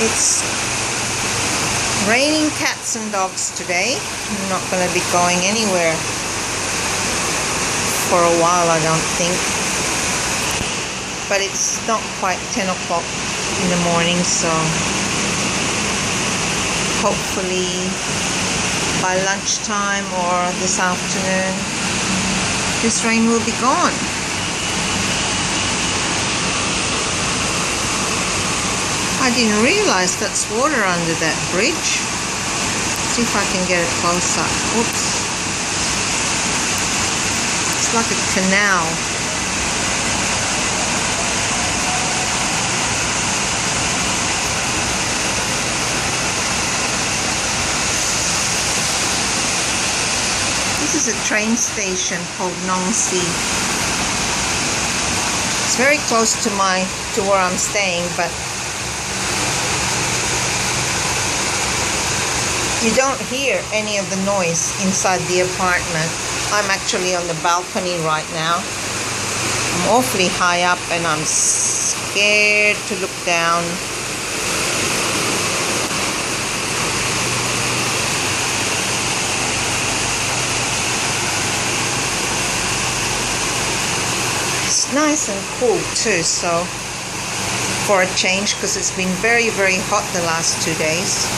It's raining cats and dogs today. I'm not going to be going anywhere for a while, I don't think. But it's not quite 10 o'clock in the morning, so hopefully by lunchtime or this afternoon this rain will be gone. I didn't realize that's water under that bridge. See if I can get it closer. Oops. It's like a canal. This is a train station called Nong Si. It's very close to where I'm staying, but you don't hear any of the noise inside the apartment. I'm actually on the balcony right now. I'm awfully high up and I'm scared to look down. It's nice and cool too, so for a change, because it's been very, very hot the last 2 days.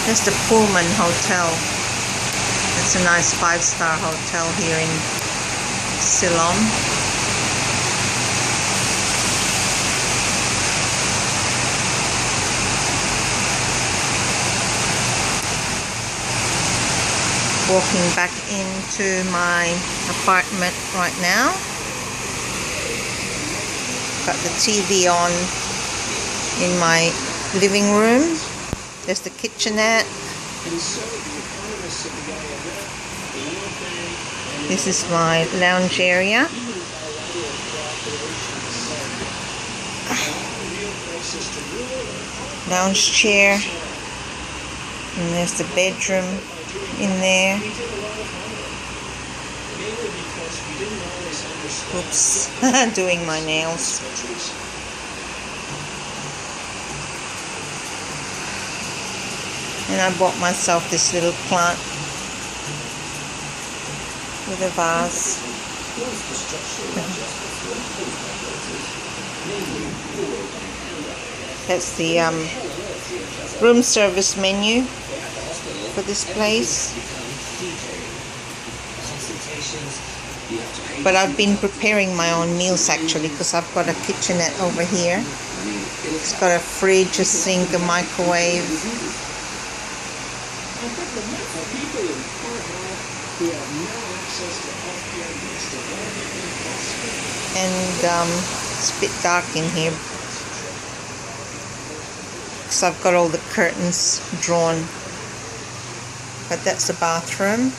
There's the Pullman Hotel. It's a nice 5-star hotel here in Ceylon. Walking back into my apartment right now. Got the TV on in my living room. There's the kitchenette. This is my lounge area. Lounge chair. And there's the bedroom in there. Oops, doing my nails. And I bought myself this little plant with a vase. That's the room service menu for this place. But I've been preparing my own meals actually, because I've got a kitchenette over here. It's got a fridge, a sink, a microwave. And it's a bit dark in here because I've got all the curtains drawn. But that's the bathroom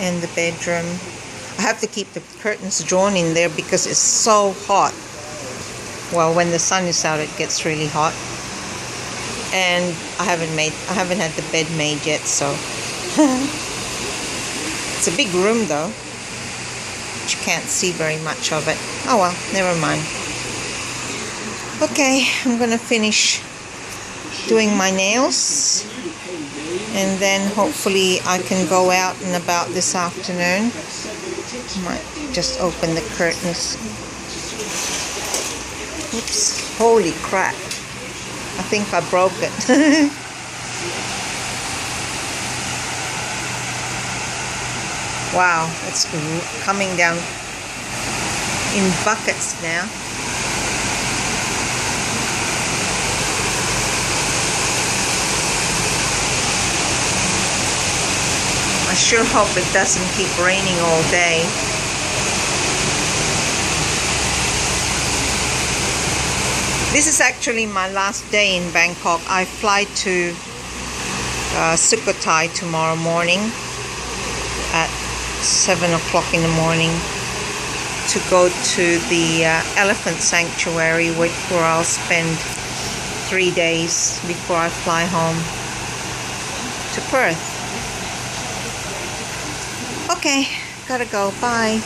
and the bedroom. I have to keep the curtains drawn in there because it's so hot. Well, when the sun is out, it gets really hot. And I haven't had the bed made yet, so it's a big room though, but you can't see very much of it. Oh well, never mind. Okay, I'm gonna finish doing my nails, and then hopefully I can go out and about this afternoon. Might just open the curtains. Oops, holy crap. I think I broke it. Wow, it's coming down in buckets now. I sure hope it doesn't keep raining all day. This is actually my last day in Bangkok. I fly to Sukhothai tomorrow morning at 7 o'clock in the morning to go to the elephant sanctuary, where I'll spend 3 days before I fly home to Perth. Okay, gotta go. Bye.